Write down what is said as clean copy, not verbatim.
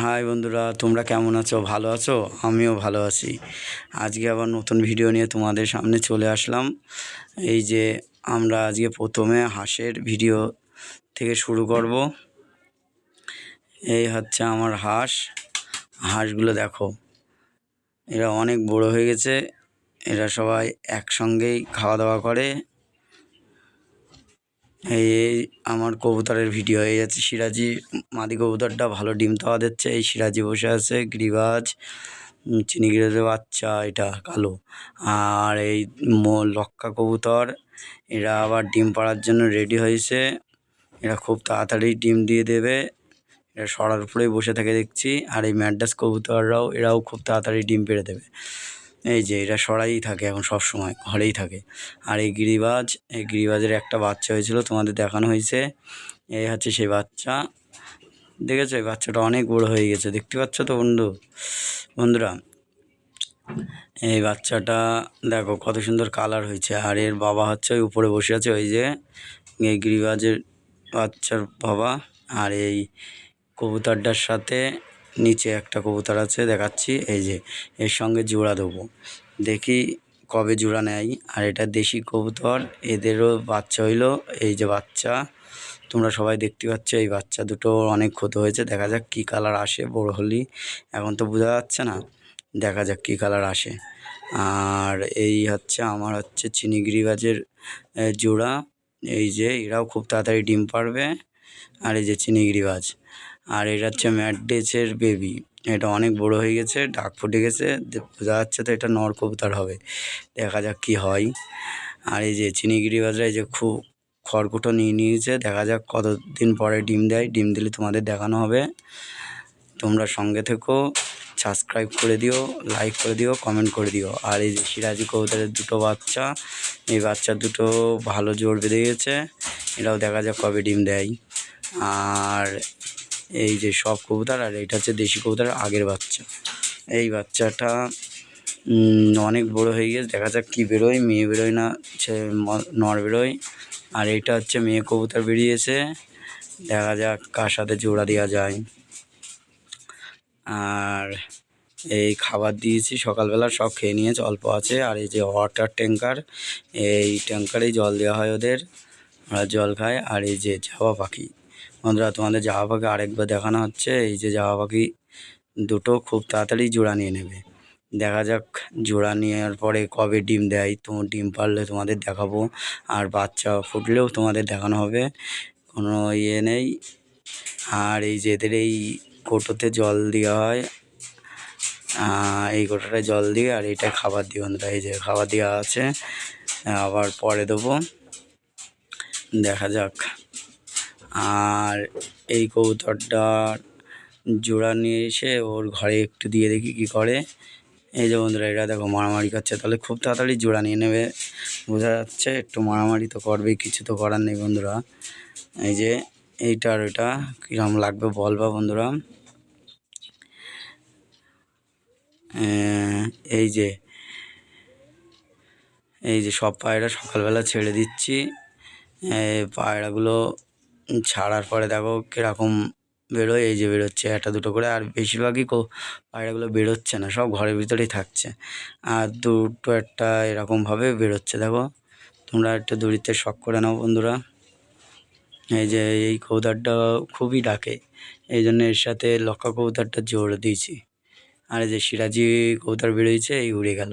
High বন্ধুরা, তোমরা কেমন আছো? ভালো আছো? আমিও ভালো আছি। আজকে আবার নতুন ভিডিও নিয়ে তোমাদের সামনে চলে আসলাম। এই যে আমরা আজকে প্রথমে হাঁসের ভিডিও থেকে শুরু করব। এই হচ্ছে আমার হাঁসগুলো দেখো, এরা অনেক বড় হয়ে গেছে। এরা সবাই একসঙ্গেই খাওয়া দাওয়া করে। এই আমার কবুতরের ভিডিও। এই আছে সিরাজি, মাদি কবুতরটা ভালো ডিম তাওয়া দিচ্ছে। এই সিরাজি বসে আছে, গিরিবাজ, চিনি গিরিবাজের বাচ্চা, এটা কালো। আর এই লক্কা কবুতর, এরা আবার ডিম পাড়ার জন্য রেডি হয়েছে। এরা খুব তাড়াতাড়ি ডিম দিয়ে দেবে। এরা সরার উপরেই বসে থাকে দেখছি। আর এই ম্যাড্রাস এরাও খুব তাড়াতাড়ি ডিম পেড়ে দেবে। এই যে এরা সরাই থাকে, এখন সব সময় ঘরেই থাকে। আর এই গিরিবাজের একটা বাচ্চা হয়েছিল, তোমাদের দেখানো হয়েছে। এই হচ্ছে সেই বাচ্চা, দেখেছো? এই বাচ্চাটা অনেক বড় হয়ে গেছে, দেখতে পাচ্ছ তো বন্ধুরা। এই বাচ্চাটা দেখো কত সুন্দর কালার হয়েছে। আর এর বাবা হচ্ছে ওই উপরে বসে আছে, ওই যে এই গিরিবাজের বাচ্চার বাবা। আর এই কবুতরটার সাথে নিচে একটা কবুতর আছে, দেখাচ্ছি। এই যে এর সঙ্গে জোড়া দেবো, দেখি কবে জোড়া নেয়। আর এটা দেশি কবুতর, এদেরও বাচ্চা হইলো। এই যে বাচ্চা তোমরা সবাই দেখতে পাচ্ছ। এই বাচ্চা দুটো অনেক ক্ষত হয়েছে, দেখা যাক কী কালার আসে বড় হলি। এখন তো বোঝা যাচ্ছে না, দেখা যাক কী কালার আসে। আর এই হচ্ছে আমার চিনি গিরিবাজের জোড়া। এই যে এরাও খুব তাড়াতাড়ি ডিম পারবে। আর এই যে চিনি গিরিবাজ, আর এটা হচ্ছে ম্যাড্রেসের বেবি। এটা অনেক বড় হয়ে গেছে, ডাক ফুটে গেছে, বোঝা যাচ্ছে তো এটা নর কবুতর হবে। দেখা যাক কি হয়। আর এই যে চিনি গিরিবাজরা এই যে খুব খড়কুটো নিয়ে নিয়েছে, দেখা যাক কতদিন পরে ডিম দেয়। ডিম দিলে তোমাদের দেখানো হবে। তোমরা সঙ্গে থেকো, সাবস্ক্রাইব করে দিও, লাইক করে দিও, কমেন্ট করে দিও। আর এই যে সিরাজি কবুতরের দুটো বাচ্চা, এই বাচ্চা দুটো ভালো জোর বেঁধে গেছে। এরাও দেখা যাক কবে ডিম দেয়। আর এই যে সব কবুতর, আর এইটা হচ্ছে দেশি কবুতরের আগের বাচ্চা। এই বাচ্চাটা অনেক বড় হয়ে গেছে, দেখা যাক কী বেরোয়, মেয়ে বেরোয় না নর বেরোয়। আর এইটা হচ্ছে মেয়ে কবুতর বেরিয়েছে, দেখা যাক কার সাথে জোড়া দেওয়া যায়। আর এই খাবার দিয়েছি সকালবেলা, সব খেয়ে নিয়েছে, অল্প আছে। আর এই যে ওয়াটার ট্যাঙ্কার, এই ট্যাঙ্কারেই জল দেওয়া হয় ওদের, ওরা জল খায়। আর এই যে জাবা পাখি, বন্ধুরা তোমাদের জাবা পাখি আরেকবার দেখানো হচ্ছে। এই যে জাবা পাখি দুটো খুব তাড়াতাড়ি জোড়া নিয়ে নেবে। দেখা যাক জোড়া নেওয়ার পরে কবে ডিম দেয়। ডিম পারলে তোমাদের দেখাবো, আর বাচ্চা ফুটলেও তোমাদের দেখানো হবে, কোনো ইয়ে নেই। আর এই যে এদের এই কৌটোতে জল দেওয়া হয়, এই কৌটোটায় জল দিয়ে, আর এইটা খাবার দিই বন্ধুরা। এই যে খাবার দেওয়া আছে, আবার পরে দেবো, দেখা যাক। আর এই কবুতরটার জোড়া নিয়ে এসে ওর ঘরে একটু দিয়ে দেখি কি করে। এই যে বন্ধুরা, এরা দেখো মারামারি করছে, তাহলে খুব তাড়াতাড়ি জোড়া নিয়ে নেবে, বোঝা যাচ্ছে। একটু মারামারি তো করবেই, কিছু তো করার নেই বন্ধুরা। এই যে এইটা আর ওইটা কীরকম লাগবে বলবা বন্ধুরা। এই যে সব পায়রা সকালবেলা ছেড়ে দিচ্ছি। পায়রাগুলো ছাড়ার পরে দেখো কীরকম বেরোয়। এই যে বেরোচ্ছে একটা দুটো করে, আর বেশিরভাগই পায়রাগুলো বেরোচ্ছে না, সব ঘরের ভিতরেই থাকছে। আর দুটো একটা এরকমভাবে বেরোচ্ছে, দেখো তোমরা একটু দূরিতে শখ করে নাও বন্ধুরা। এই যে এই কবুতরটা খুবই ডাকে, এই জন্য এর সাথে লক্কা কবুতরটা জোর দিয়েছি। আর এই যে সিরাজি কবুতর বেরোইছে, এই উড়ে গেল।